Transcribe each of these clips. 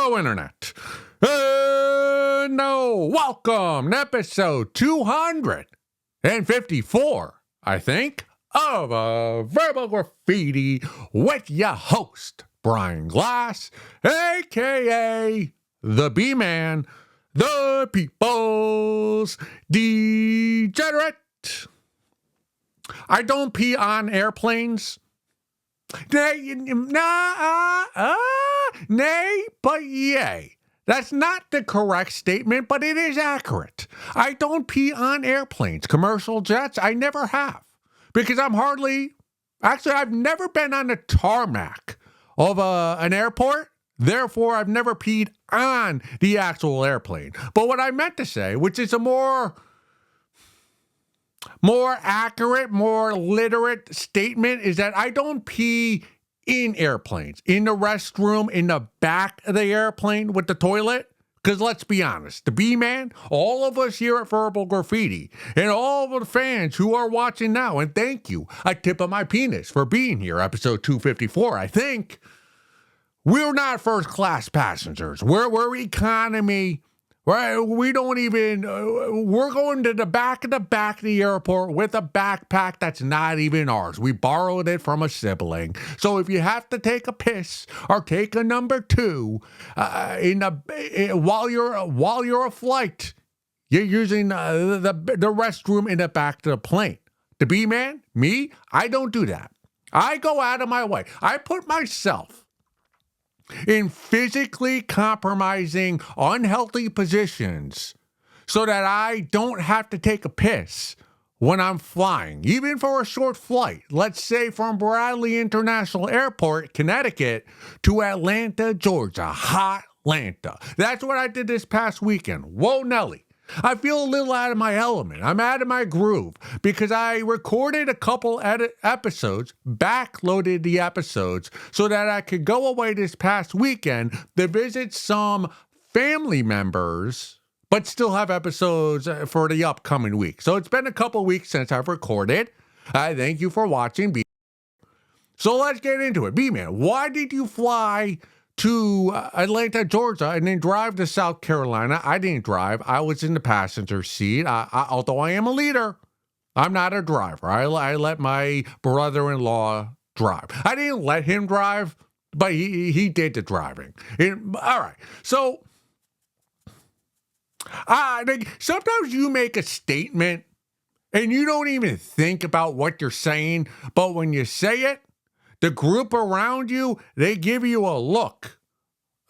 Hello, Internet. No, welcome to episode 254, I think, of Verbal Graffiti with your host, Brian Glass, a.k.a. the B-Man, the People's Degenerate. I don't pee on airplanes. Nay, but yay. That's not the correct statement, but it is accurate. I don't pee on airplanes, commercial jets. I never have. Because I've never been on the tarmac of an airport. Therefore, I've never peed on the actual airplane. But what I meant to say, which is a more accurate, more literate statement, is that I don't pee in airplanes, in the restroom, in the back of the airplane with the toilet. Because let's be honest, the B-Man, all of us here at Verbal Graffiti, and all of the fans who are watching now, and thank you, a tip of my penis for being here, episode 254, I think, we're not first-class passengers. We're economy. Right, we don't even, we're going to the back of the airport with a backpack that's not even ours. We borrowed it from a sibling. So if you have to take a piss or take a number two while you're a flight, you're using the restroom in the back of the plane. The B-Man, me, I don't do that. I go out of my way. I put myself in physically compromising, unhealthy positions so that I don't have to take a piss when I'm flying, even for a short flight. Let's say from Bradley International Airport, Connecticut, to Atlanta, Georgia. Hot Atlanta. That's what I did this past weekend. Whoa, Nelly. I feel a little out of my element. I'm out of my groove because I recorded a couple episodes, backloaded the episodes so that I could go away this past weekend to visit some family members, but still have episodes for the upcoming week. So it's been a couple weeks since I've recorded. I thank you for watching. So let's get into it. B-Man, why did you fly to Atlanta, Georgia, and then drive to South Carolina? I didn't drive. I was in the passenger seat. Although I am a leader, I'm not a driver. I let my brother-in-law drive. I didn't let him drive, but he did the driving. All right. So sometimes you make a statement and you don't even think about what you're saying, but when you say it, the group around you, they give you a look,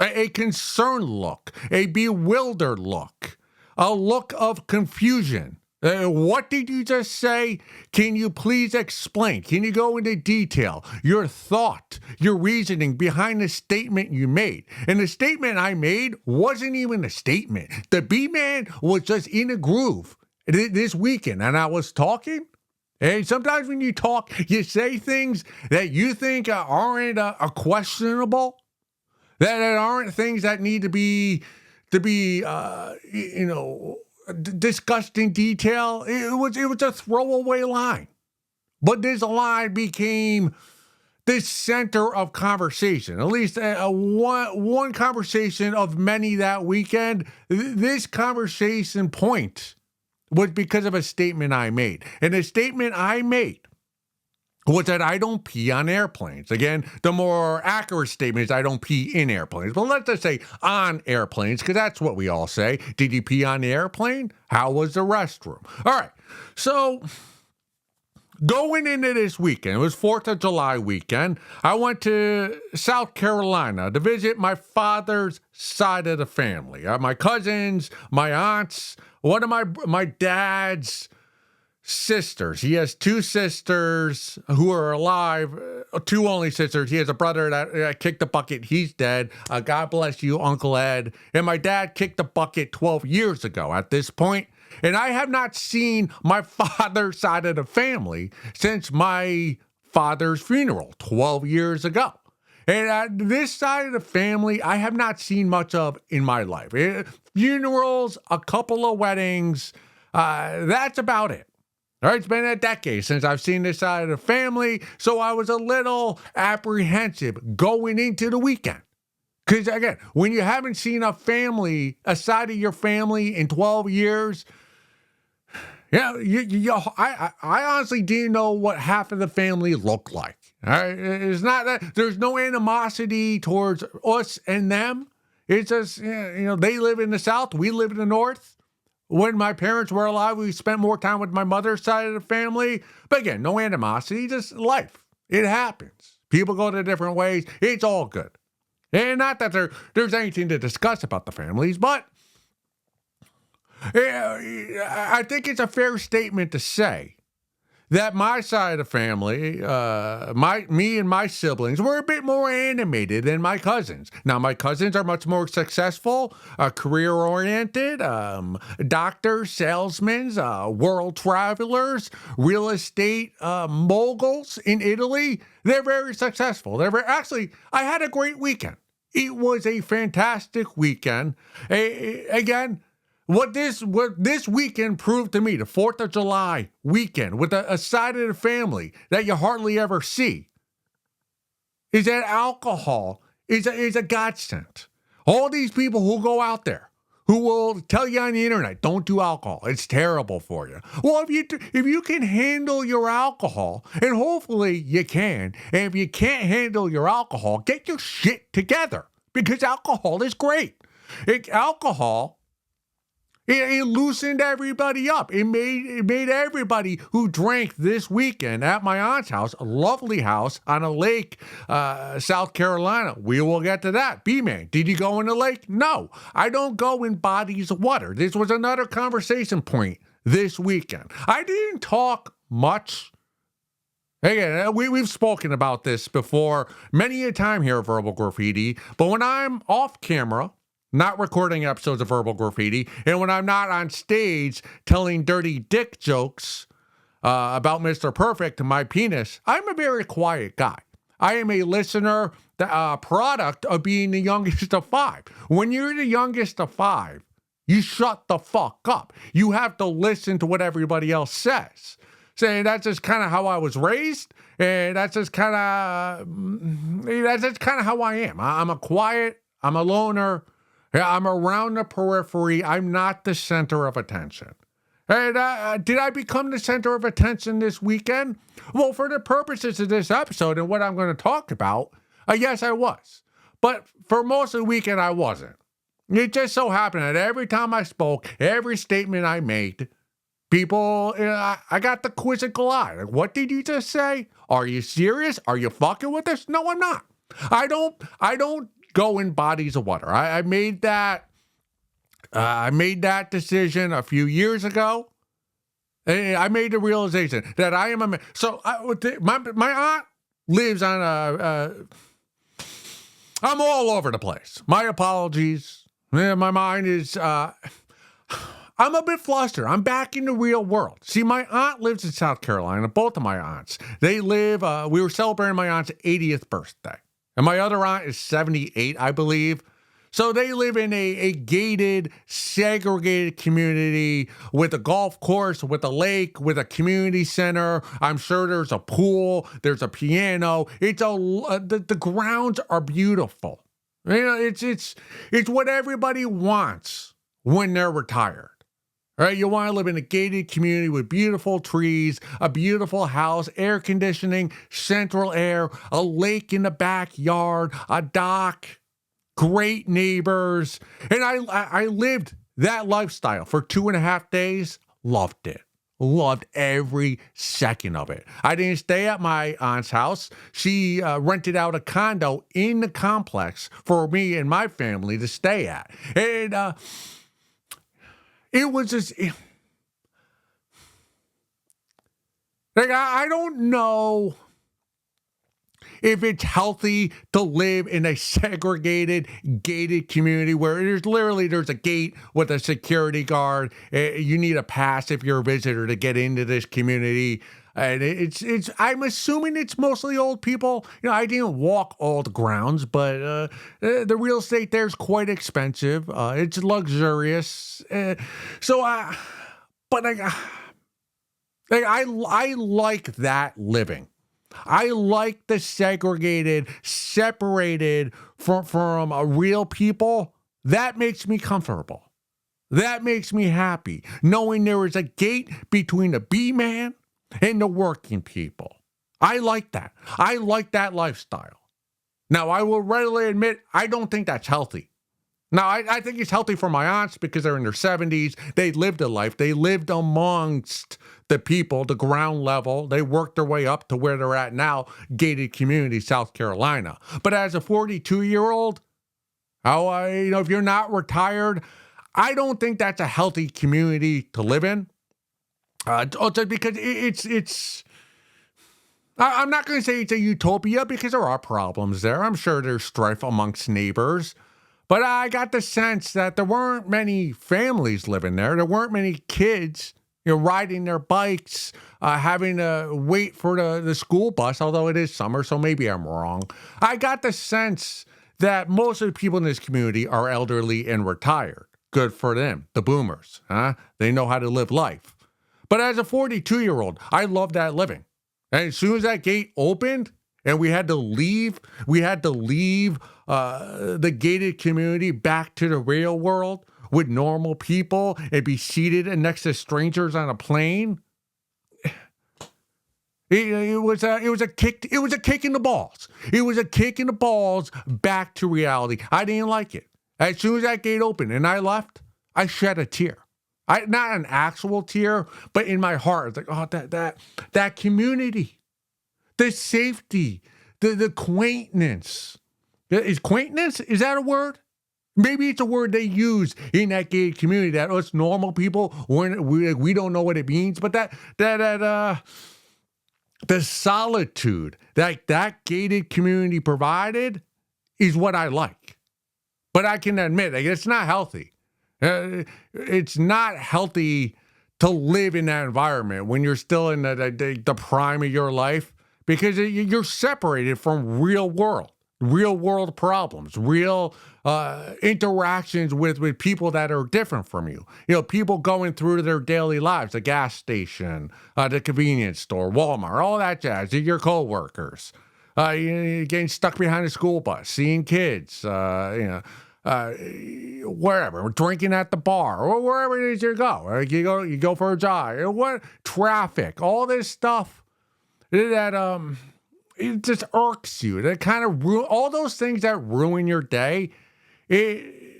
a concerned look, a bewildered look, a look of confusion. What did you just say? Can you please explain? Can you go into detail your thought, your reasoning behind the statement you made? And the statement I made wasn't even a statement. The B-Man was just in a groove this weekend, and I was talking. And sometimes when you talk, you say things that you think aren't questionable, that aren't things that need to be discussed in detail. It was a throwaway line, but this line became the center of conversation. At least one conversation of many that weekend. This conversation point was because of a statement I made. And the statement I made was that I don't pee on airplanes. Again, the more accurate statement is I don't pee in airplanes. But let's just say on airplanes, because that's what we all say. Did you pee on the airplane? How was the restroom? All right. So going into this weekend, it was 4th of July weekend, I went to South Carolina to visit my father's side of the family. My cousins, my aunts, one of my dad's sisters. He has two sisters who are alive, two only sisters. He has a brother that kicked the bucket. He's dead. God bless you, Uncle Ed. And my dad kicked the bucket 12 years ago at this point. And I have not seen my father's side of the family since my father's funeral 12 years ago. And this side of the family, I have not seen much of in my life. Funerals, a couple of weddings, that's about it. All right, it's been a decade since I've seen this side of the family, so I was a little apprehensive going into the weekend Because again, when you haven't seen a side of your family in 12 years, yeah, I honestly didn't know what half of the family looked like. All right? It's not that there's no animosity towards us and them. It's just, they live in the South, we live in the North. When my parents were alive, we spent more time with my mother's side of the family. But again, no animosity, just life. It happens. People go their different ways. It's all good. And not that there's anything to discuss about the families, but I think it's a fair statement to say that my side of the family, me and my siblings, were a bit more animated than my cousins. Now, my cousins are much more successful, career-oriented, doctors, salesmen, world travelers, real estate moguls in Italy. They're very successful. Actually, I had a great weekend. It was a fantastic weekend. Again, what this weekend proved to me, the 4th of July weekend, with a side of the family that you hardly ever see, is that alcohol is a godsend. All these people who go out there, who will tell you on the internet, don't do alcohol, it's terrible for you. Well, if you can handle your alcohol, and hopefully you can, and if you can't handle your alcohol, get your shit together, because alcohol is great. Alcohol, it loosened everybody up. It made everybody who drank this weekend at my aunt's house, a lovely house on a lake, South Carolina. We will get to that. B-Man, did you go in the lake? No, I don't go in bodies of water. This was another conversation point this weekend. I didn't talk much. Again, we've spoken about this before many a time here at Verbal Graffiti, but when I'm off camera, not recording episodes of Verbal Graffiti, and when I'm not on stage telling dirty dick jokes about Mr. Perfect and my penis, I'm a very quiet guy. I am a listener, product of being the youngest of 5. When you're the youngest of 5, you shut the fuck up. You have to listen to what everybody else says. Saying that's just kind of how I was raised, and that's just kind of how I am. I'm a quiet, I'm a loner. I'm around the periphery. I'm not the center of attention. And did I become the center of attention this weekend? Well, for the purposes of this episode and what I'm going to talk about, yes, I was. But for most of the weekend, I wasn't. It just so happened that every time I spoke, every statement I made, people, I got the quizzical eye. Like, what did you just say? Are you serious? Are you fucking with us? No, I'm not. I don't go in bodies of water. I made that decision a few years ago. I made the realization that I am a man. So my aunt lives on I'm all over the place. My apologies. My mind is, I'm a bit flustered. I'm back in the real world. See, my aunt lives in South Carolina, both of my aunts. They live, we were celebrating my aunt's 80th birthday. And my other aunt is 78, I believe. So they live in a gated, segregated community with a golf course, with a lake, with a community center. I'm sure there's a pool, there's a piano. The grounds are beautiful. It's what everybody wants when they're retired. All right, you want to live in a gated community with beautiful trees, a beautiful house, air conditioning, central air, a lake in the backyard, a dock, great neighbors. And I lived that lifestyle for 2.5 days. Loved it. Loved every second of it. I didn't stay at my aunt's house. She rented out a condo in the complex for me and my family to stay at. And it was just, like, I don't know if it's healthy to live in a segregated, gated community where there's a gate with a security guard. You need a pass if you're a visitor to get into this community. And I'm assuming it's mostly old people. I didn't walk all the grounds, but the real estate there is quite expensive. It's luxurious. I like that living. I like the segregated, separated from real people. That makes me comfortable. That makes me happy, knowing there is a gate between the B man and the working people. I like that. I like that lifestyle. Now, I will readily admit, I don't think that's healthy. Now, I think it's healthy for my aunts because they're in their 70s. They lived a life. They lived amongst the people, the ground level. They worked their way up to where they're at now, gated community, South Carolina. But as a 42-year-old, if you're not retired, I don't think that's a healthy community to live in. Because it's. I'm not going to say it's a utopia because there are problems there. I'm sure there's strife amongst neighbors. But I got the sense that there weren't many families living there. There weren't many kids, riding their bikes, having to wait for the school bus, although it is summer, so maybe I'm wrong. I got the sense that most of the people in this community are elderly and retired. Good for them, the boomers. They know how to live life. But as a 42-year-old, I love that living. And as soon as that gate opened and we had to leave the gated community back to the real world with normal people and be seated next to strangers on a plane, it was a kick in the balls. It was a kick in the balls back to reality. I didn't like it. As soon as that gate opened and I left, I shed a tear. Not an actual tear, but in my heart, it's like, that community, the safety, the quaintness. Is quaintness? Is that a word? Maybe it's a word they use in that gated community that us normal people, we don't know what it means, but the solitude that gated community provided is what I like. But I can admit, it's not healthy. It's not healthy to live in that environment when you're still in the prime of your life because you're separated from real world problems, real interactions with people that are different from you. People going through their daily lives, the gas station, the convenience store, Walmart, all that jazz, your coworkers, getting stuck behind a school bus, seeing kids, wherever, drinking at the bar or wherever it is you go. You go for a jog. Traffic, all this stuff that it just irks you. That kind of all those things that ruin your day. The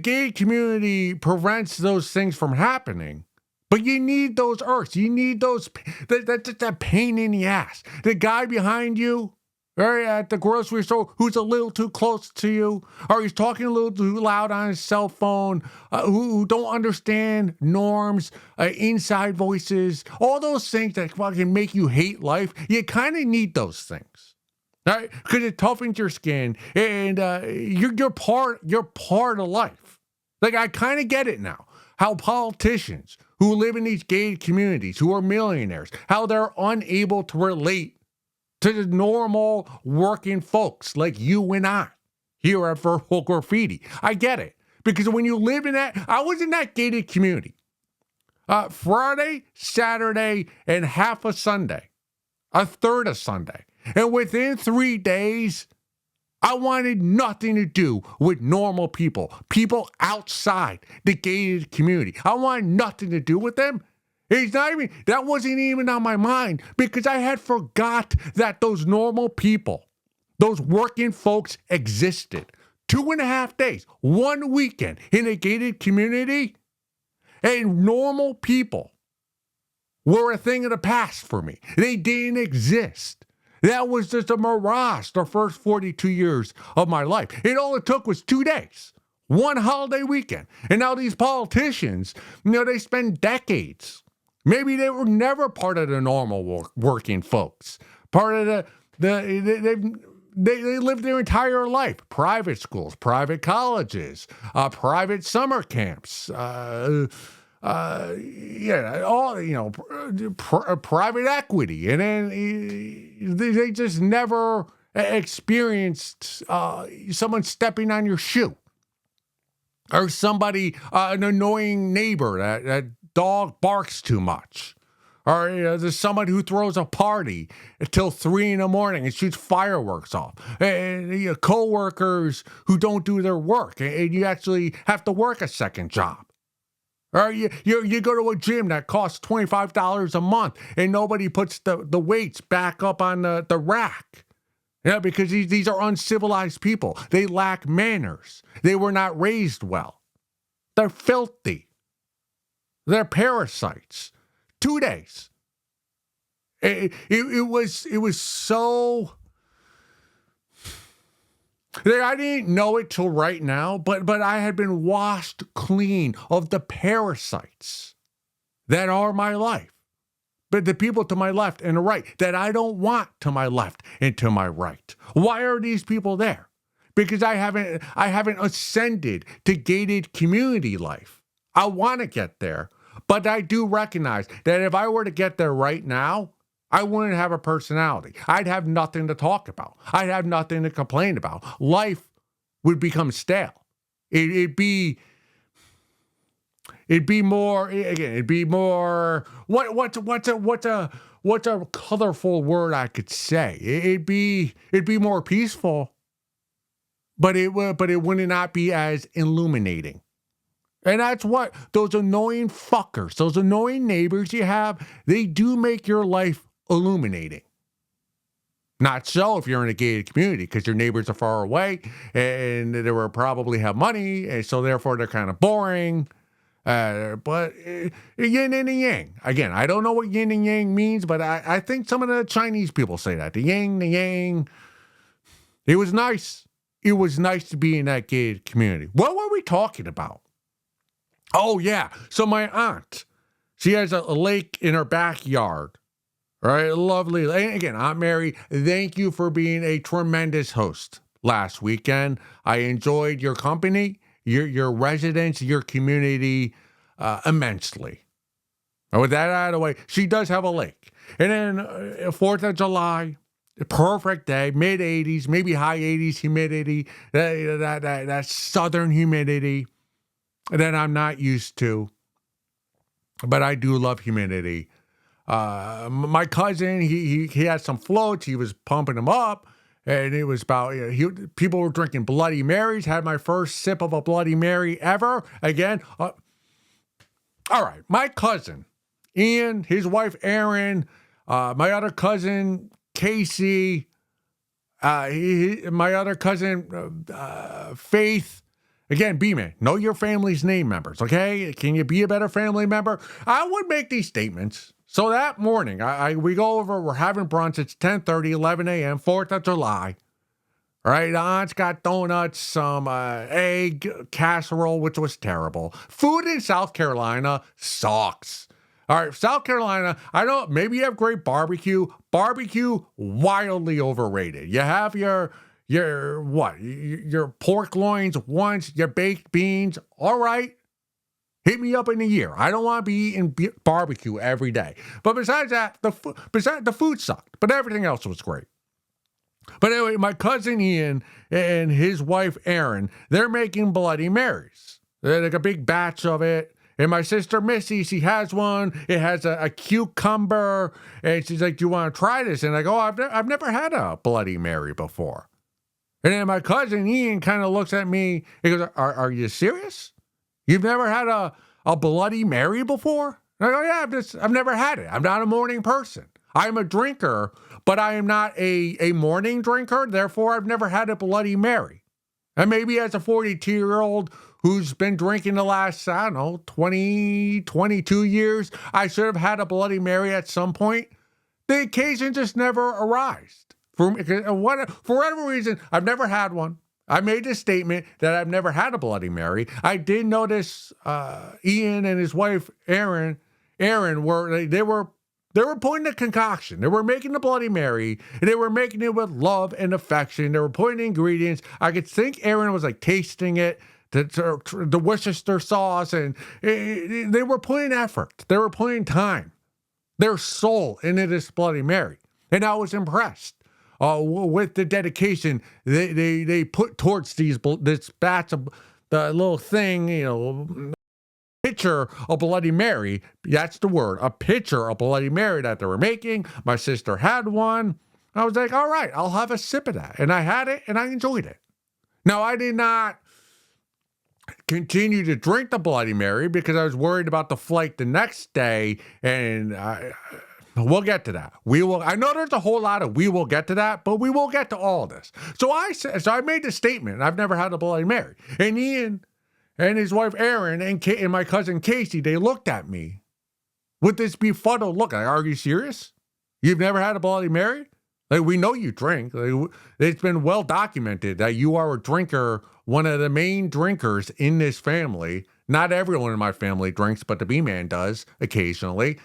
gay community prevents those things from happening. But you need those irks. You need that pain in the ass. The guy behind you, at the grocery store, who's a little too close to you, or he's talking a little too loud on his cell phone, who don't understand norms, inside voices, all those things that fucking make you hate life. You kind of need those things, right? Because it toughens your skin, and you're part of life. Like, I kind of get it now. How politicians who live in these gated communities, who are millionaires, how they're unable to relate to the normal working folks like you and I here at Verbal Graffiti. I get it. Because when you live in I was in that gated community. Friday, Saturday, and half a Sunday. A third of Sunday. And within 3 days, I wanted nothing to do with normal people. People outside the gated community. I wanted nothing to do with them. That wasn't even on my mind because I had forgot that those normal people, those working folks existed. 2.5 days, 1 weekend in a gated community, and normal people were a thing of the past for me. They didn't exist. That was just a mirage the first 42 years of my life. All it took was 2 days, one holiday weekend. And now these politicians, they spend decades. Maybe they were never part of the normal working folks. Part of they lived their entire life. Private schools, private colleges, private summer camps, private equity, and then they just never experienced someone stepping on your shoe, or somebody, an annoying neighbor that dog barks too much, Or there's someone who throws a party until 3 in the morning and shoots fireworks off. And coworkers who don't do their work, and you actually have to work a second job. Or you go to a gym that costs $25 a month, and nobody puts the weights back up on the rack. Yeah, because these are uncivilized people. They lack manners. They were not raised well. They're filthy. They're parasites. 2 days. It was so. I didn't know it till right now, but I had been washed clean of the parasites that are my life. But the people to my left and the right that I don't want to my left and to my right. Why are these people there? Because I haven't ascended to gated community life. I want to get there. But I do recognize that if I were to get there right now, I wouldn't have a personality. I'd have nothing to talk about. I'd have nothing to complain about. Life would become stale. It'd be more, again, it'd be more, what's a colorful word I could say? It'd be more peaceful, but it would not be as illuminating. And that's what those annoying fuckers, those annoying neighbors you have, they do make your life illuminating. Not so if you're in a gated community, because your neighbors are far away and they will probably have money, and so therefore they're kind of boring. But yin and the yang. Again, I don't know what yin and yang means, but I think some of the Chinese people say that. The yin, the yang. It was nice. It was nice to be in that gated community. What were we talking about? Oh, yeah. So my aunt, she has a lake in her backyard. Right? Lovely. And again, Aunt Mary, thank you for being a tremendous host last weekend. I enjoyed your company, your residents, your community immensely. And with that out of the way, she does have a lake. And then 4th of July, perfect day, mid-80s, maybe high 80s humidity, that southern humidity that I'm not used to. But I do love humidity. My cousin, he had some floats. He was pumping them up, and it was about, people were drinking Bloody Marys. Had my first sip of a Bloody Mary ever. Again, all right, my cousin, Ian, his wife, Erin, my other cousin, Casey, my other cousin, Faith. Again, B-Man, know your family's name members, okay? Can you be a better family member? I would make these statements. So that morning, we go over, we're having brunch. It's 10:30, 11 a.m., 4th of July. All right, aunt's got donuts, some egg casserole, which was terrible. Food in South Carolina sucks. All right, South Carolina, maybe you have great barbecue. Barbecue, wildly overrated. You have your pork loins once, your baked beans, all right. Hit me up in a year. I don't want to be eating barbecue every day. But besides that, the food sucked, but everything else was great. But anyway, my cousin Ian and his wife Erin, they're making Bloody Marys. They're like a big batch of it. And my sister Missy, she has one. It has a cucumber, and she's like, "Do you want to try this?" And I go, "I've never had a Bloody Mary before." And then my cousin Ian kind of looks at me. He goes, "Are you serious? You've never had a Bloody Mary before?" And I go, "Yeah, I've never had it. I'm not a morning person. I'm a drinker, but I am not a morning drinker. Therefore, I've never had a Bloody Mary." And maybe as a 42-year-old who's been drinking the last, 20, 22 years, I should have had a Bloody Mary at some point. The occasion just never arose. For whatever reason, I've never had one. I made this statement that I've never had a Bloody Mary. I did notice Ian and his wife Erin were putting the concoction. They were making the Bloody Mary, and they were making it with love and affection. They were putting ingredients. I could think Erin was like tasting it, the Worcester sauce, and they were putting effort. They were putting time, their soul into this Bloody Mary, and I was impressed. With the dedication they put towards this batch of the little thing, pitcher of Bloody Mary. That's the word, a pitcher of Bloody Mary that they were making. My sister had one. I was like, all right, I'll have a sip of that. And I had it and I enjoyed it. Now, I did not continue to drink the Bloody Mary because I was worried about the flight the next day. And we'll get to that. I know there's a whole lot of we will get to that, but we will get to all this. So I made the statement, I've never had a Bloody Mary. And Ian and his wife Erin and my cousin Casey, they looked at me with this befuddled look. Like, are you serious? You've never had a Bloody Mary? Like, we know you drink. Like, it's been well documented that you are a drinker, one of the main drinkers in this family. Not everyone in my family drinks, but the B-Man does occasionally,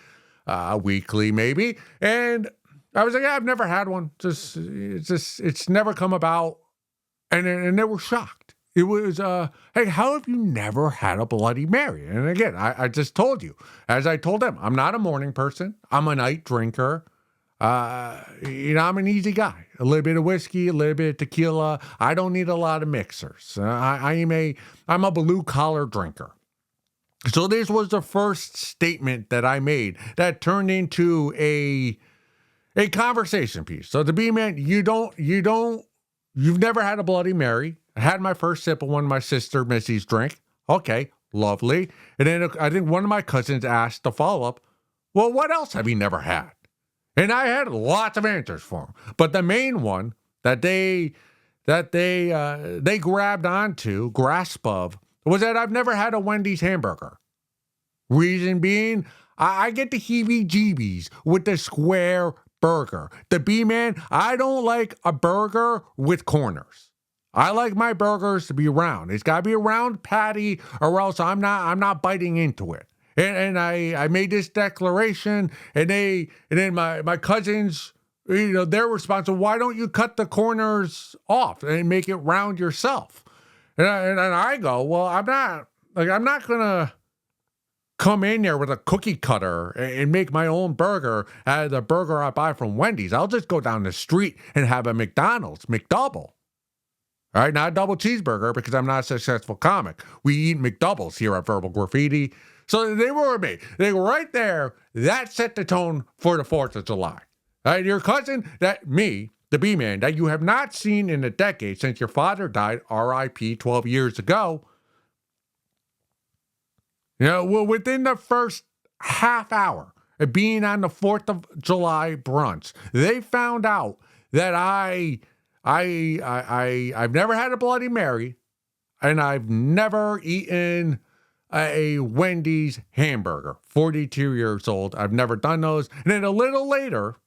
weekly maybe. And I was like, yeah, I've never had one. It's never come about. And they were shocked. It was, hey, how have you never had a Bloody Mary? And again, I just told you, as I told them, I'm not a morning person. I'm a night drinker. I'm an easy guy. A little bit of whiskey, a little bit of tequila. I don't need a lot of mixers. I'm a blue collar drinker. So this was the first statement that I made that turned into a conversation piece. So the B-Man, you've never had a Bloody Mary. I had my first sip of one of my sister Missy's drink. Okay, lovely. And then I think one of my cousins asked the follow-up, well, what else have you never had? And I had lots of answers for him. But the main one that they grasp of, was that I've never had a Wendy's hamburger. Reason being, I get the heebie-jeebies with the square burger. The B-Man, I don't like a burger with corners. I like my burgers to be round. It's got to be a round patty, or else I'm not biting into it. And I made this declaration, and then my cousins, their response was, why don't you cut the corners off and make it round yourself? And I go, well, I'm not gonna come in there with a cookie cutter and make my own burger out of the burger I buy from Wendy's. I'll just go down the street and have a McDonald's McDouble. All right, not a double cheeseburger because I'm not a successful comic. We eat McDoubles here at Verbal Graffiti. So they were with me. They were right there. That set the tone for the 4th of July. All right, your cousin, the B-Man, that you have not seen in a decade since your father died, R.I.P. 12 years ago. Within the first half hour of being on the 4th of July brunch, they found out that I've never had a Bloody Mary, and I've never eaten a Wendy's hamburger. 42 years old. I've never done those. And then a little later,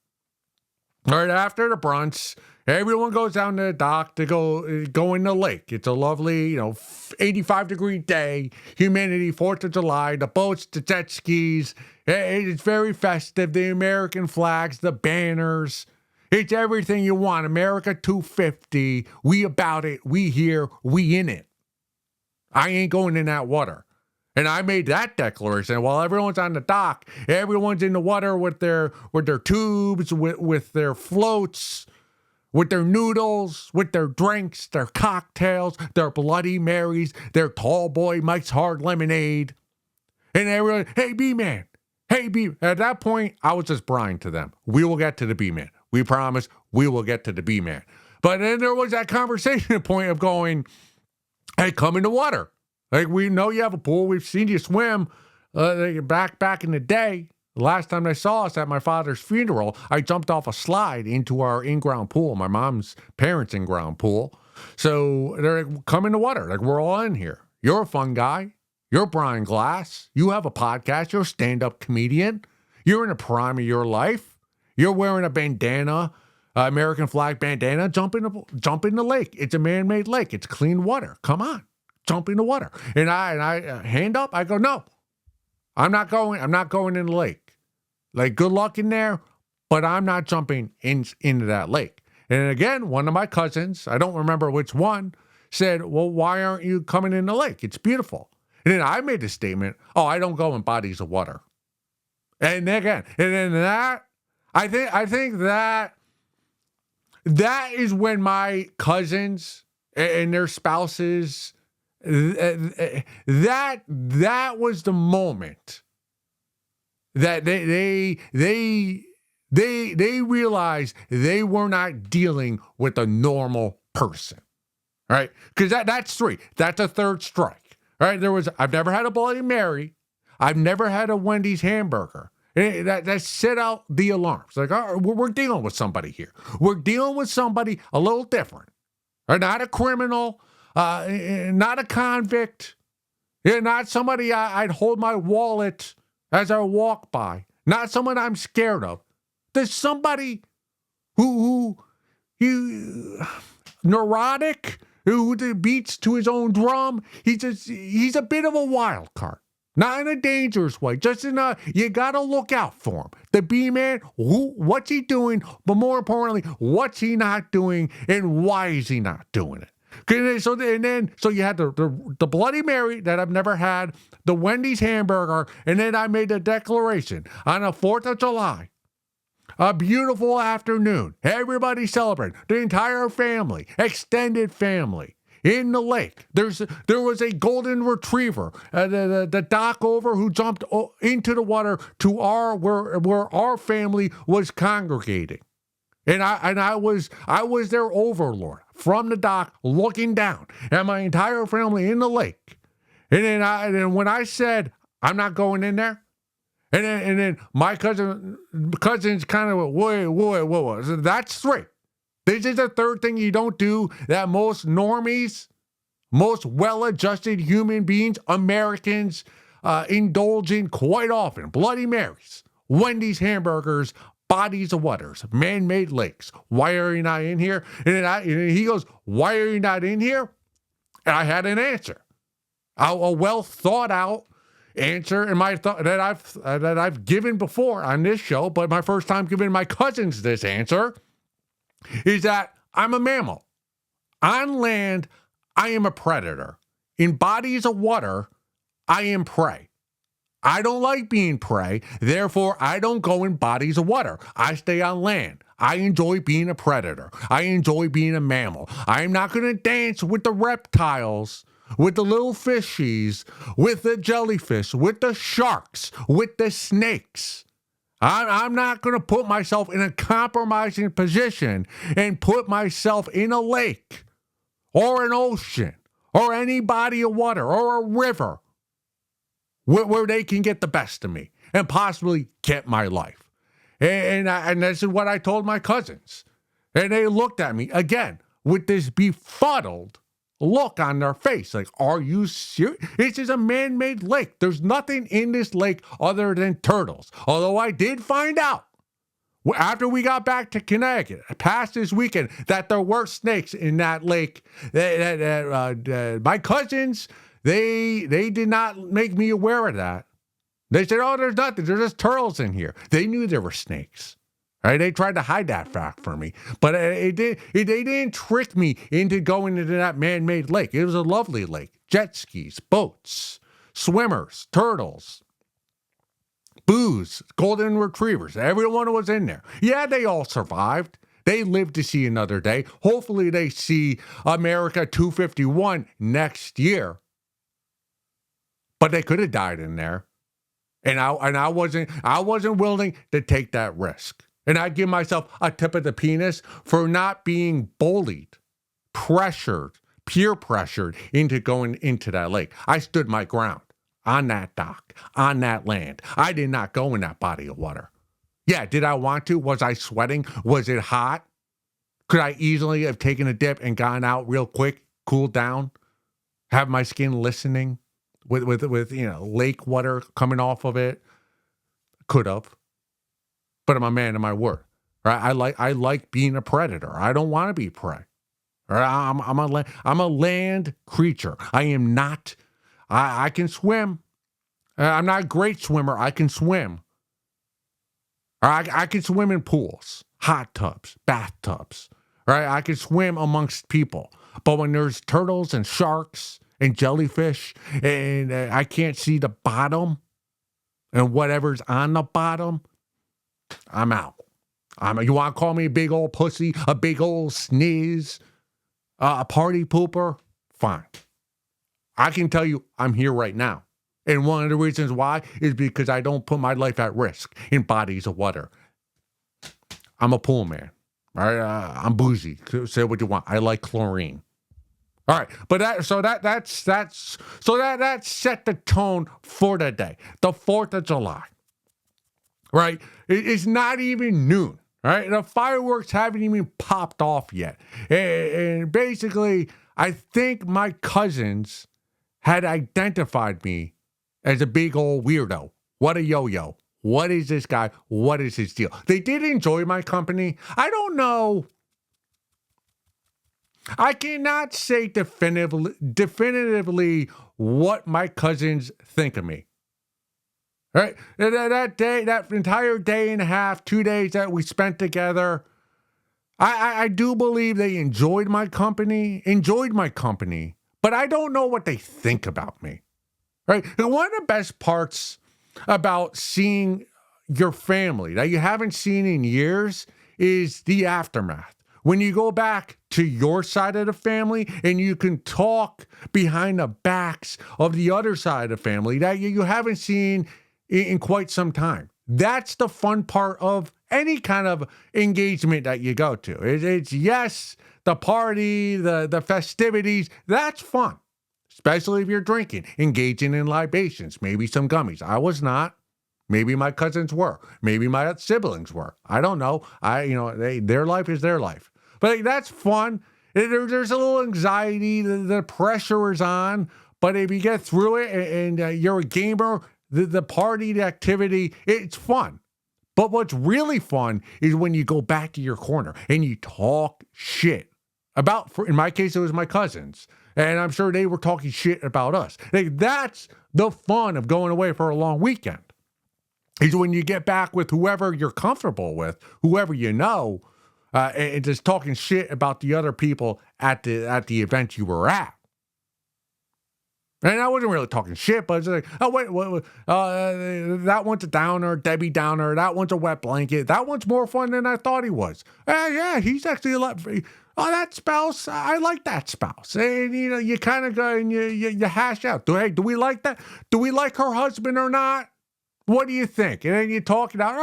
right after the brunch, everyone goes down to the dock to go in the lake. It's a lovely, 85-degree day, humidity, 4th of July, the boats, the jet skis. It's very festive. The American flags, the banners. It's everything you want. America 250. We about it. We here. We in it. I ain't going in that water. And I made that declaration. While everyone's on the dock, everyone's in the water with their tubes, with their floats, with their noodles, with their drinks, their cocktails, their Bloody Marys, their tall boy Mike's Hard Lemonade. And everyone, hey, B-Man. Hey, B. At that point, I was just Brian to them. We will get to the B-Man. We promise we will get to the B-Man. But then there was that conversation point of going, hey, come in the water. Like, we know you have a pool. We've seen you swim back in the day. The last time they saw us at my father's funeral, I jumped off a slide into our in-ground pool, my mom's parents' in-ground pool. So they're like, come in the water. Like, we're all in here. You're a fun guy. You're Brian Glass. You have a podcast. You're a stand-up comedian. You're in the prime of your life. You're wearing a bandana, American flag bandana. Jump in the lake. It's a man-made lake. It's clean water. Come on. Jump in the water. And I hand up. I go, no, I'm not going in the lake. Like, good luck in there, but I'm not jumping into that lake. And again, one of my cousins, I don't remember which one, said, well, why aren't you coming in the lake? It's beautiful. And then I made a statement, oh, I don't go in bodies of water. And then that, I think that is when my cousins and their spouses That was the moment that they realized they were not dealing with a normal person. Right? Because that's three. That's a third strike. All right. I've never had a Bloody Mary. I've never had a Wendy's hamburger. That set out the alarms. Like, all right, we're dealing with somebody here. We're dealing with somebody a little different. Right? Not a criminal, not a convict, not somebody I'd hold my wallet as I walk by. Not someone I'm scared of. There's somebody who neurotic, who beats to his own drum. He's a bit of a wild card. Not in a dangerous way, just in a, you gotta look out for him. The B-man, what's he doing? But more importantly, what's he not doing, and why is he not doing it? So you had the Bloody Mary that I've never had, the Wendy's hamburger, and then I made a declaration on the 4th of July. A beautiful afternoon. Everybody celebrating. The entire family, extended family, in the lake. There was a golden retriever, the dock over, who jumped into the water to where our family was congregating, and I was their overlord from the dock, looking down at my entire family in the lake, and then when I said I'm not going in there. And then my cousins kind of went, whoa. So that's three. This is the third thing you don't do that most normies, most well-adjusted human beings, Americans, indulge in quite often. Bloody Marys, Wendy's hamburgers, bodies of waters, man-made lakes. Why are you not in here? And he goes, why are you not in here? And I had an answer. A well-thought-out answer, and my thought that I've given before on this show, but my first time giving my cousins this answer is that I'm a mammal. On land, I am a predator. In bodies of water, I am prey. I don't like being prey, therefore I don't go in bodies of water. I stay on land. I enjoy being a predator. I enjoy being a mammal. I'm not going to dance with the reptiles, with the little fishies, with the jellyfish, with the sharks, with the snakes. I'm not going to put myself in a compromising position and put myself in a lake or an ocean or any body of water or a river where they can get the best of me and possibly get my life. And this is what I told my cousins. And they looked at me again with this befuddled look on their face. Like, are you serious? This is a man-made lake. There's nothing in this lake other than turtles. Although I did find out after we got back to Connecticut, past this weekend, that there were snakes in that lake. My cousins, they did not make me aware of that. They said, oh, there's nothing. There's just turtles in here. They knew there were snakes. Right? They tried to hide that fact from me, but they didn't trick me into going into that man-made lake. It was a lovely lake. Jet skis, boats, swimmers, turtles, booze, golden retrievers. Everyone was in there. Yeah, they all survived. They lived to see another day. Hopefully they see America 251 next year. But they could have died in there. And I wasn't willing to take that risk. And I give myself a tip of the penis for not being bullied, pressured, peer pressured into going into that lake. I stood my ground on that dock, on that land. I did not go in that body of water. Yeah, did I want to? Was I sweating? Was it hot? Could I easily have taken a dip and gone out real quick, cooled down, have my skin listening with lake water coming off of it? Could have. But I'm a man of my word. Right? I like being a predator. I don't want to be prey. Right? I'm a land creature. I am not. I can swim. I'm not a great swimmer. I can swim. I can swim in pools, hot tubs, bathtubs. Right? I can swim amongst people. But when there's turtles and sharks and jellyfish, and I can't see the bottom, and whatever's on the bottom, I'm out. You want to call me a big old pussy, a big old sneeze, a party pooper? Fine. I can tell you I'm here right now. And one of the reasons why is because I don't put my life at risk in bodies of water. I'm a pool man. All right, I'm bougie. Say what you want. I like chlorine. All right, but that set the tone for the day. The 4th of July. Right? It's not even noon. Right? The fireworks haven't even popped off yet. And basically, I think my cousins had identified me as a big old weirdo. What a yo-yo. What is this guy? What is his deal? They did enjoy my company. I don't know. I cannot say definitively what my cousins think of me. Right? That day, that entire day and a half, 2 days that we spent together, I do believe they enjoyed my company, but I don't know what they think about me. Right? And one of the best parts about seeing your family that you haven't seen in years is the aftermath. When you go back to your side of the family and you can talk behind the backs of the other side of the family that you haven't seen in quite some time. That's the fun part of any kind of engagement that you go to. It's yes, the party, the festivities, that's fun. Especially if you're drinking, engaging in libations, maybe some gummies. I was not. Maybe my cousins were. Maybe my siblings were. I don't know. Their life is their life. But that's fun. There's a little anxiety. The pressure is on. But if you get through it and you're a gamer, the party, the activity, it's fun. But what's really fun is when you go back to your corner and you talk shit about, in my case, it was my cousins. And I'm sure they were talking shit about us. That's the fun of going away for a long weekend. Is when you get back with whoever you're comfortable with, whoever you know, and just talking shit about the other people at the event you were at. And I wasn't really talking shit, but it's like, oh, wait, that one's a downer, Debbie Downer. That one's a wet blanket. That one's more fun than I thought he was. Yeah, he's actually a lot. Oh, that spouse, I like that spouse. And, you kind of go and you hash out. Do we like that? Do we like her husband or not? What do you think? And then you talk it out.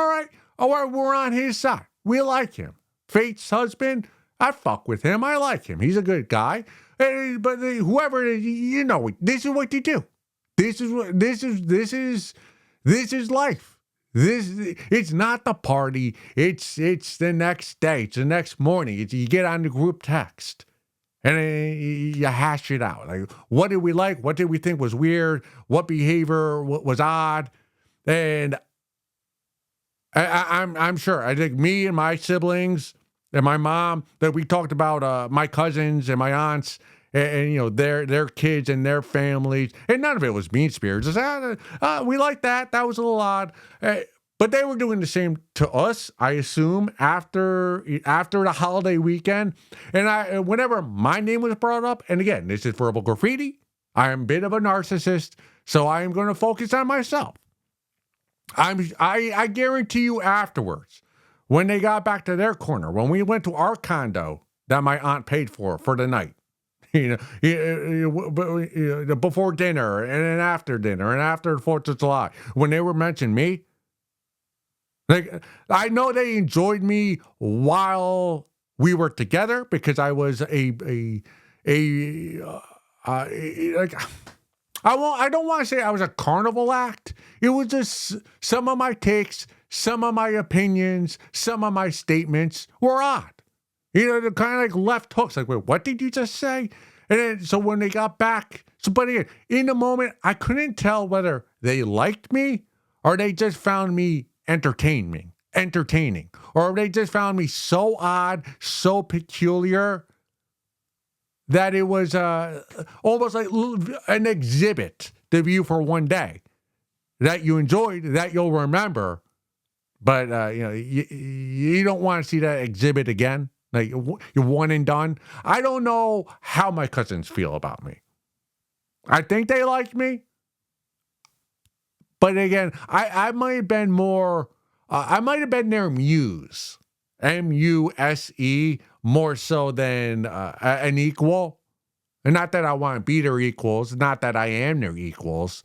All right, we're on his side. We like him. Faith's husband, I fuck with him. I like him. He's a good guy. But whoever it is, this is what you do. This is life. It's not the party. It's the next day. It's the next morning. You get on the group text and you hash it out. Like, what did we like? What did we think was weird? What behavior was odd? And I'm sure. I think me and my siblings and my mom, that we talked about my cousins and my aunts and their kids and their families, and none of it was mean spirits. We like that. That was a little odd. But they were doing the same to us, I assume, after the holiday weekend. And whenever my name was brought up, and again, this is verbal graffiti, I am a bit of a narcissist, so I am going to focus on myself. I guarantee you afterwards, when they got back to their corner, when we went to our condo that my aunt paid for the night, before dinner and then after dinner and after the 4th of July, when they were mentioning me, like, I know they enjoyed me while we were together because I was like, I don't want to say I was a carnival act. It was just some of my takes, some of my opinions, some of my statements were odd. They're kind of like left hooks. Like, wait, what did you just say? And then, so when they got back, but again, in the moment, I couldn't tell whether they liked me or they just found me entertaining, or they just found me so odd, so peculiar, that it was almost like an exhibit to view for one day that you enjoyed, that you'll remember. But, you don't want to see that exhibit again. Like, you're one and done. I don't know how my cousins feel about me. I think they like me. But again, I might have been more, I might have been their muse. MUSE, more so than an equal. And not that I want to be their equals, not that I am their equals,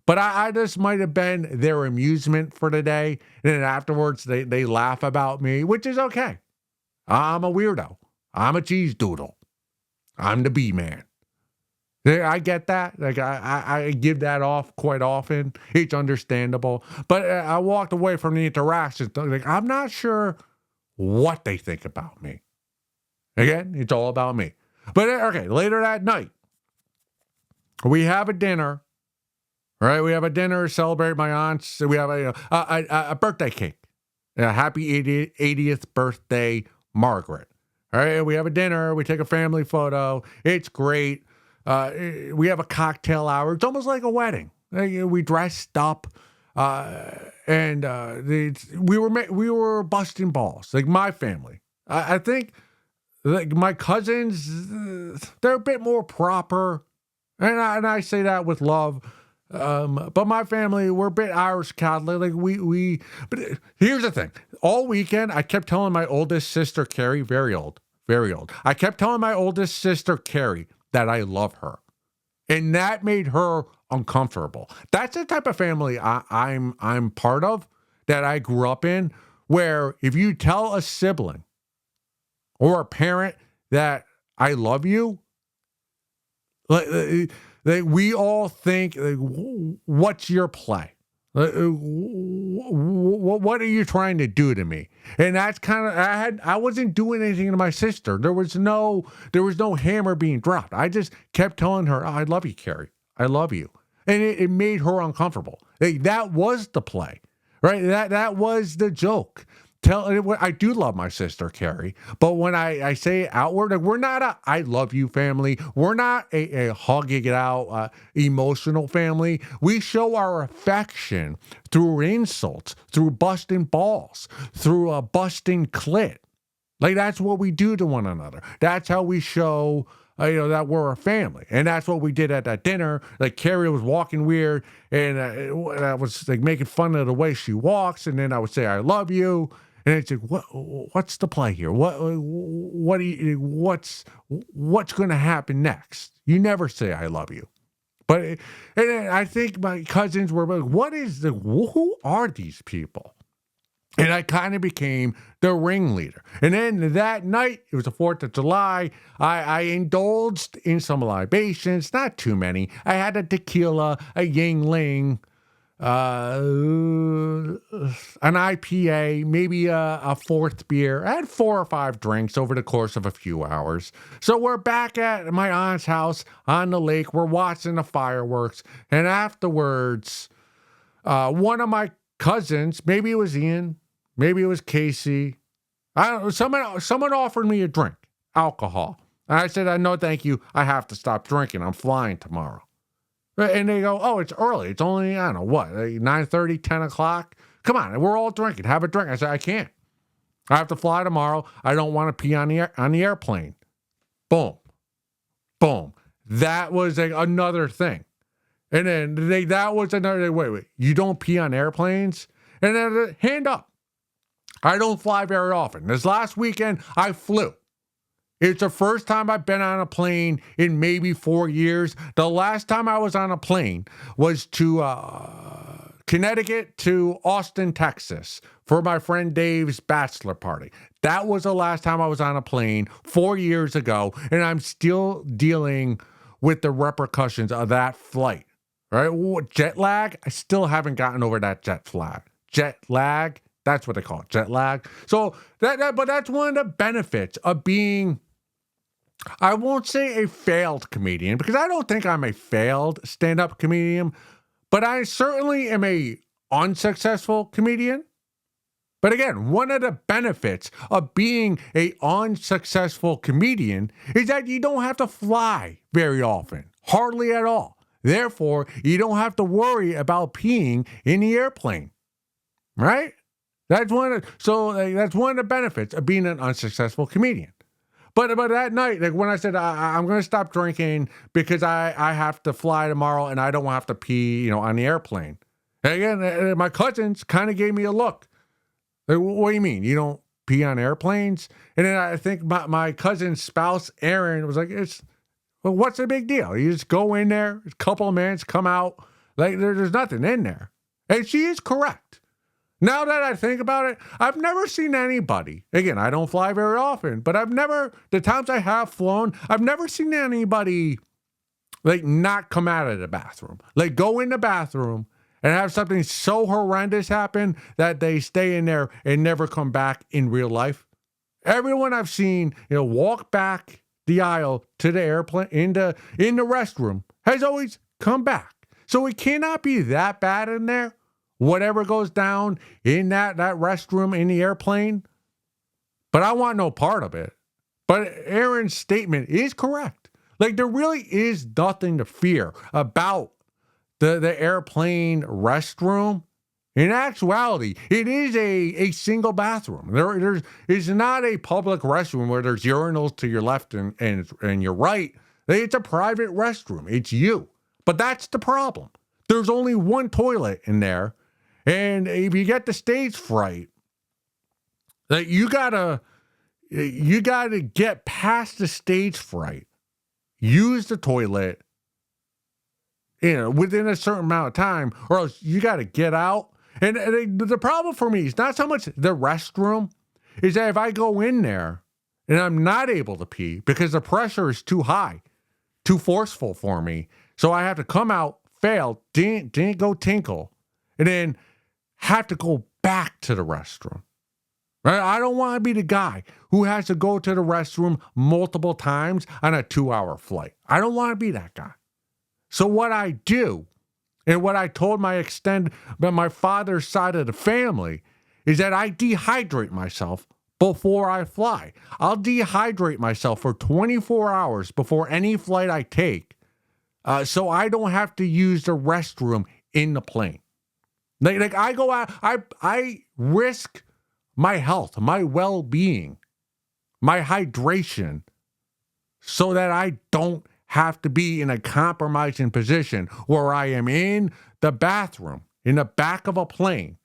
but I just might have been their amusement for the day. And then afterwards, they laugh about me, which is okay. I'm a weirdo. I'm a cheese doodle. I'm the B man. Yeah, I get that. Like I give that off quite often. It's understandable. But I walked away from the interaction. Like I'm not sure what they think about me. Again, it's all about me. But okay, later that night, we have a dinner. Right, we have a dinner, celebrate my aunt's. We have a birthday cake. Happy 80th birthday, Margaret. All right, we have a dinner. We take a family photo. It's great. We have a cocktail hour. It's almost like a wedding. We dressed up, and we were busting balls. Like my family. I think like my cousins, they're a bit more proper, and I say that with love. But my family, we're a bit Irish Catholic. Like but here's the thing. All weekend, I kept telling my oldest sister, Carrie, very old. I kept telling my oldest sister, Carrie, that I love her. And that made her uncomfortable. That's the type of family I'm part of, that I grew up in, where if you tell a sibling or a parent that I love you, we all think, what's your play? What are you trying to do to me? And that's kind of, I wasn't doing anything to my sister. There was no hammer being dropped. I just kept telling her, I love you, Carrie. I love you. And it made her uncomfortable. That was the play, right? That was the joke. I do love my sister, Carrie, but when I say outward, like, we're not a I love you family. We're not a hugging it out emotional family. We show our affection through insults, through busting balls, through a busting clit. Like, that's what we do to one another. That's how we show that we're a family. And that's what we did at that dinner. Like, Carrie was walking weird, and I was like making fun of the way she walks, and then I would say, I love you. And it's like, what's the play here? What's going to happen next? You never say I love you. And I think my cousins were like, who are these people? And I kind of became the ringleader. And then that night, it was the 4th of July, I indulged in some libations, not too many. I had a tequila, a Yingling, an IPA, maybe a fourth beer. I had 4 or 5 drinks over the course of a few hours. So we're back at my aunt's house on the lake. We're watching the fireworks. And afterwards, one of my cousins, maybe it was Ian, maybe it was Casey, I don't know, someone offered me a drink, alcohol. And I said, no, thank you. I have to stop drinking. I'm flying tomorrow. And they go, oh, it's early. It's only, I don't know, what, 9:30, 10 o'clock? Come on, we're all drinking. Have a drink. I said, I can't. I have to fly tomorrow. I don't want to pee on the airplane. Boom. Boom. That was another thing. And then that was another, wait, you don't pee on airplanes? And then hand up. I don't fly very often. This last weekend, I flew. It's the first time I've been on a plane in maybe 4 years. The last time I was on a plane was to Connecticut to Austin, Texas for my friend Dave's bachelor party. That was the last time I was on a plane 4 years ago, and I'm still dealing with the repercussions of that flight. Right? Jet lag? I still haven't gotten over that jet lag. That's what they call it, jet lag. So but that's one of the benefits of being, I won't say a failed comedian, because I don't think I'm a failed stand-up comedian, but I certainly am a unsuccessful comedian. But again, one of the benefits of being a unsuccessful comedian is that you don't have to fly very often, hardly at all. Therefore, you don't have to worry about peeing in the airplane, right? That's one of the benefits of being an unsuccessful comedian. But that night, like when I said I'm going to stop drinking because I have to fly tomorrow and I don't have to pee, on the airplane. And again, my cousins kind of gave me a look. Like, what do you mean? You don't pee on airplanes? And then I think my cousin's spouse, Aaron, was like, Well, what's the big deal? You just go in there, a couple of minutes, come out, like there's nothing in there. And she is correct. Now that I think about it, I've never seen anybody, again, I don't fly very often, but the times I have flown, I've never seen anybody like not come out of the bathroom. Like go in the bathroom and have something so horrendous happen that they stay in there and never come back in real life. Everyone I've seen, walk back the aisle to the airplane in the restroom has always come back. So it cannot be that bad in there. Whatever goes down in that restroom in the airplane. But I want no part of it. But Aaron's statement is correct. Like there really is nothing to fear about the airplane restroom. In actuality, it is a single bathroom. It's not a public restroom where there's urinals to your left and your right. It's a private restroom. It's you. But that's the problem. There's only one toilet in there. And if you get the stage fright, that you gotta get past the stage fright. Use the toilet, within a certain amount of time, or else you gotta get out. And the problem for me is not so much the restroom, is that if I go in there and I'm not able to pee because the pressure is too high, too forceful for me, so I have to come out, fail, didn't go tinkle, and then have to go back to the restroom. Right? I don't want to be the guy who has to go to the restroom multiple times on a 2-hour flight. I don't want to be that guy. So what I do, and what I told my father's side of the family, is that I dehydrate myself before I fly. I'll dehydrate myself for 24 hours before any flight I take, so I don't have to use the restroom in the plane. Like I go out, I risk my health, my well-being, my hydration, so that I don't have to be in a compromising position where I am in the bathroom, in the back of a plane,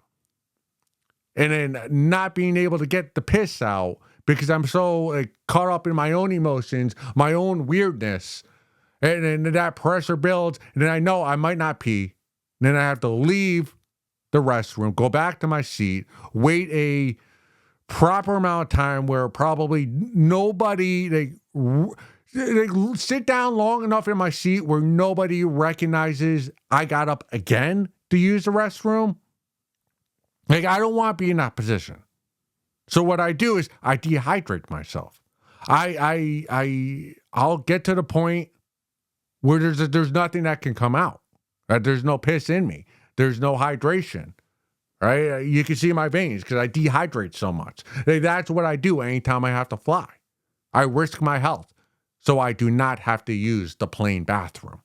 and then not being able to get the piss out because I'm so caught up in my own emotions, my own weirdness, and then that pressure builds, and then I know I might not pee, and then I have to leave the restroom, go back to my seat, wait a proper amount of time where probably nobody, they sit down long enough in my seat where nobody recognizes I got up again to use the restroom. Like, I don't want to be in that position. So what I do is I dehydrate myself. I'll get to the point where there's nothing that can come out. There's no piss in me. There's no hydration, right? You can see my veins because I dehydrate so much. That's what I do anytime I have to fly. I risk my health so I do not have to use the plane bathroom.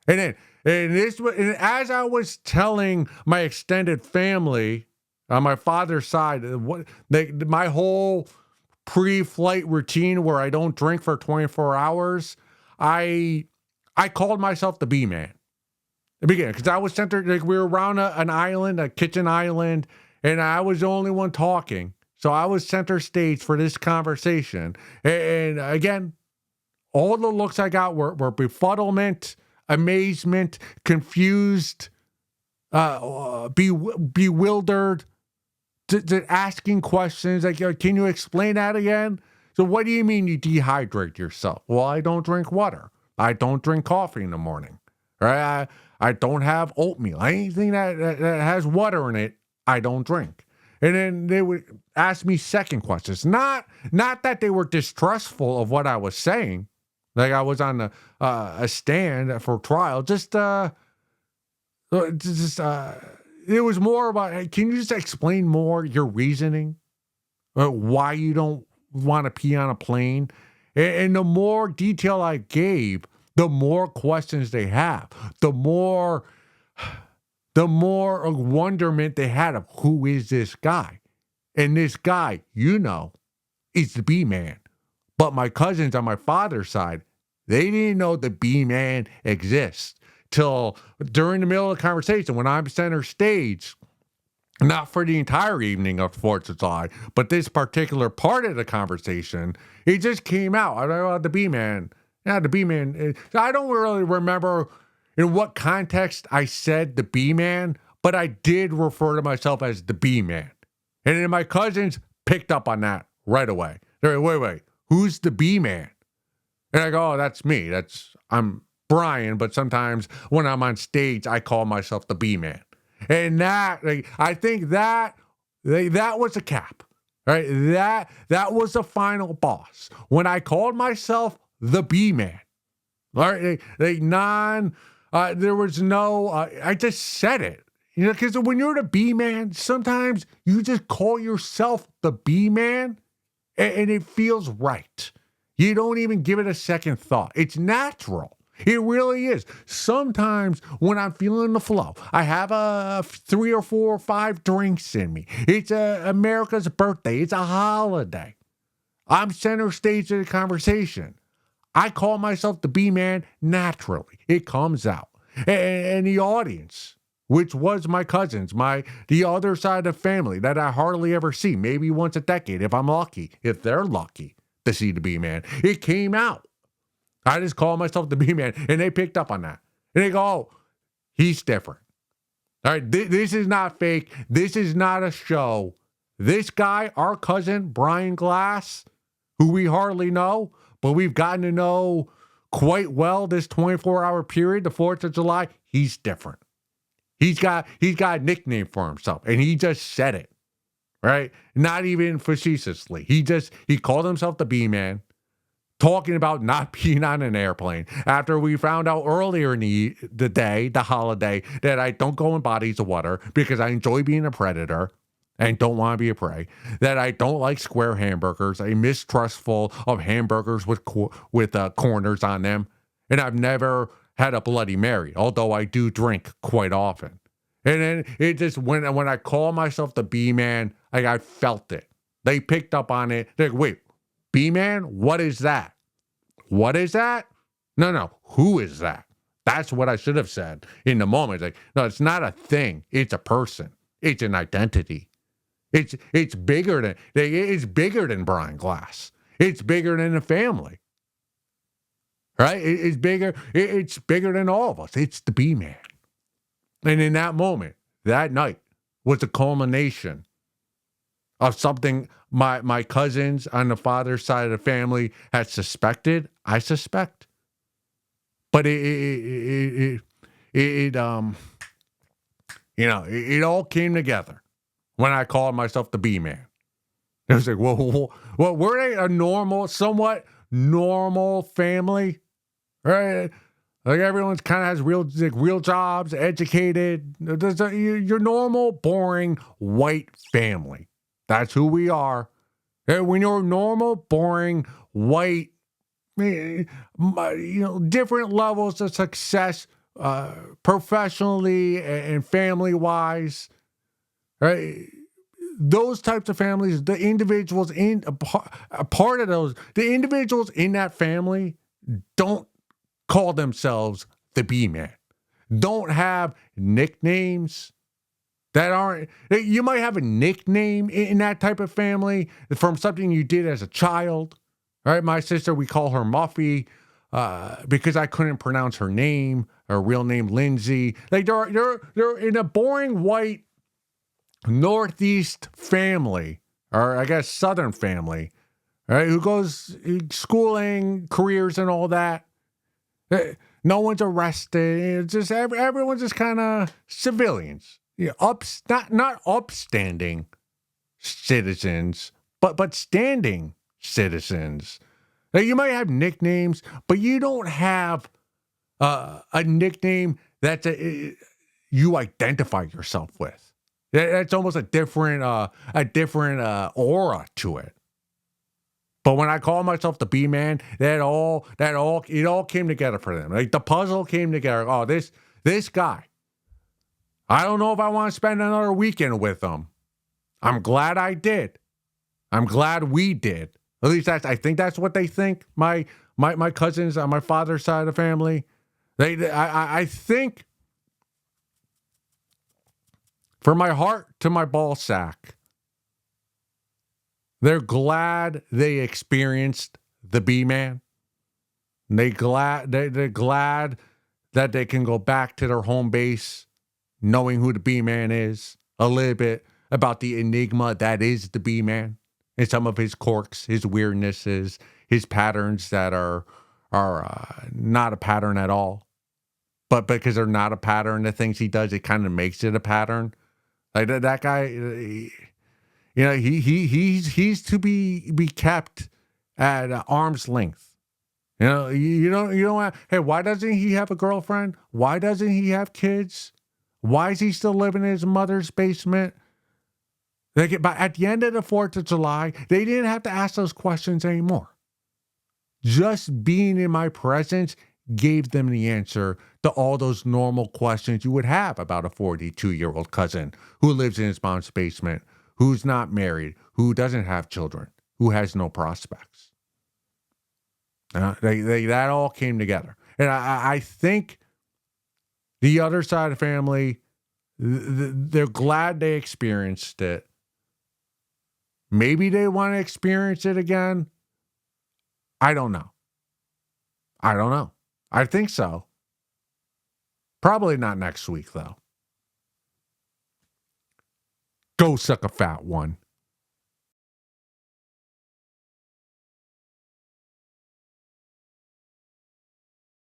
And as I was telling my extended family on my father's side, my whole pre-flight routine where I don't drink for 24 hours, I called myself the B-Man. The beginning, because I was centered, like we were around an island, a kitchen island, and I was the only one talking. So I was center stage for this conversation. And again, all the looks I got were befuddlement, amazement, confused, bewildered, asking questions like, can you explain that again? So what do you mean you dehydrate yourself? Well, I don't drink water. I don't drink coffee in the morning. Right? I don't have oatmeal. Anything that has water in it, I don't drink. And then they would ask me second questions. Not that they were distrustful of what I was saying. Like I was on a stand for trial. It was more about, hey, can you just explain more your reasoning? Why you don't want to pee on a plane? And the more detail I gave, the more questions they have, the more wonderment they had of who is this guy. And this guy, is the B-Man. But my cousins on my father's side, they didn't know the B-Man exists till during the middle of the conversation when I'm center stage. Not for the entire evening of 4th of July, but this particular part of the conversation, it just came out. I know the B-Man Yeah, the B man. I don't really remember in what context I said the B man, but I did refer to myself as the B man. And then my cousins picked up on that right away. They're like, wait, who's the B man? And I go, oh, that's me. I'm Brian, but sometimes when I'm on stage, I call myself the B man. And I think that was a cap, right? That was the final boss when I called myself the B man. All right, there was no. I just said it, because when you're the B man, sometimes you just call yourself the B man, and it feels right. You don't even give it a second thought. It's natural. It really is. Sometimes when I'm feeling the flow, I have 3 or 4 or 5 drinks in me. It's America's birthday. It's a holiday. I'm center stage of the conversation. I call myself the B-man naturally. It comes out. And the audience, which was my cousins, the other side of the family that I hardly ever see, maybe once a decade if I'm lucky, if they're lucky to see the B-man. It came out. I just call myself the B-man, and they picked up on that. And they go, oh, he's different. All right, this is not fake. This is not a show. This guy, our cousin, Brian Glass, who we hardly know, but we've gotten to know quite well this 24-hour period, the 4th of July, he's different. He's got a nickname for himself, and he just said it, right? Not even facetiously. He called himself the B-man, talking about not being on an airplane after we found out earlier in the holiday, that I don't go in bodies of water because I enjoy being a predator and don't want to be a prey, that I don't like square hamburgers. I'm mistrustful of hamburgers with corners on them. And I've never had a Bloody Mary, although I do drink quite often. And then it just, when I call myself the B-man, I felt it. They picked up on it. They're like, wait, B-man? What is that? What is that? No. Who is that? That's what I should have said in the moment. Like, no, it's not a thing. It's a person. It's an identity. It's bigger than Brian Glass. It's bigger than the family. Right? It's bigger. It's bigger than all of us. It's the B-man. And in that moment, that night was a culmination of something my cousins on the father's side of the family had suspected. I suspect. But it all came together when I called myself the B-man. It was like, well, were they a somewhat normal family? Right? Like everyone's kind of has real jobs, educated. Your normal, boring, white family. That's who we are. When you're normal, boring, white, different levels of success, professionally and family-wise, right? Those types of families, the individuals a part of those, the individuals in that family don't call themselves the B-man. Don't have nicknames that aren't. You might have a nickname in that type of family from something you did as a child. Right? My sister, we call her Muffy because I couldn't pronounce her name, her real name, Lindsay. Like they're in a boring white Northeast family, or I guess Southern family, right? Who goes schooling, careers, and all that. No one's arrested. It's just everyone's just kind of civilians. Not upstanding citizens, but standing citizens. Now, you might have nicknames, but you don't have a nickname that you identify yourself with. That's almost a different aura to it. But when I call myself the B-man, it all came together for them. Like the puzzle came together. Oh, this guy. I don't know if I want to spend another weekend with him. I'm glad I did. I'm glad we did. At least I think that's what they think. My cousins on my father's side of the family. I think, from my heart to my ball sack, they're glad they experienced the B-man. They're glad that they can go back to their home base, knowing who the B man is, a little bit about the enigma that is the B man, and some of his quirks, his weirdnesses, his patterns that are not a pattern at all. But because they're not a pattern, the things he does, it kind of makes it a pattern. Like that guy, he's to be kept at arm's length. Hey, why doesn't he have a girlfriend? Why doesn't he have kids? Why is he still living in his mother's basement? But at the end of the 4th of July, they didn't have to ask those questions anymore. Just being in my presence gave them the answer to all those normal questions you would have about a 42-year-old cousin who lives in his mom's basement, who's not married, who doesn't have children, who has no prospects. That all came together. And I think the other side of the family, they're glad they experienced it. Maybe they want to experience it again. I don't know. I think so. Probably not next week, though. Go suck a fat one.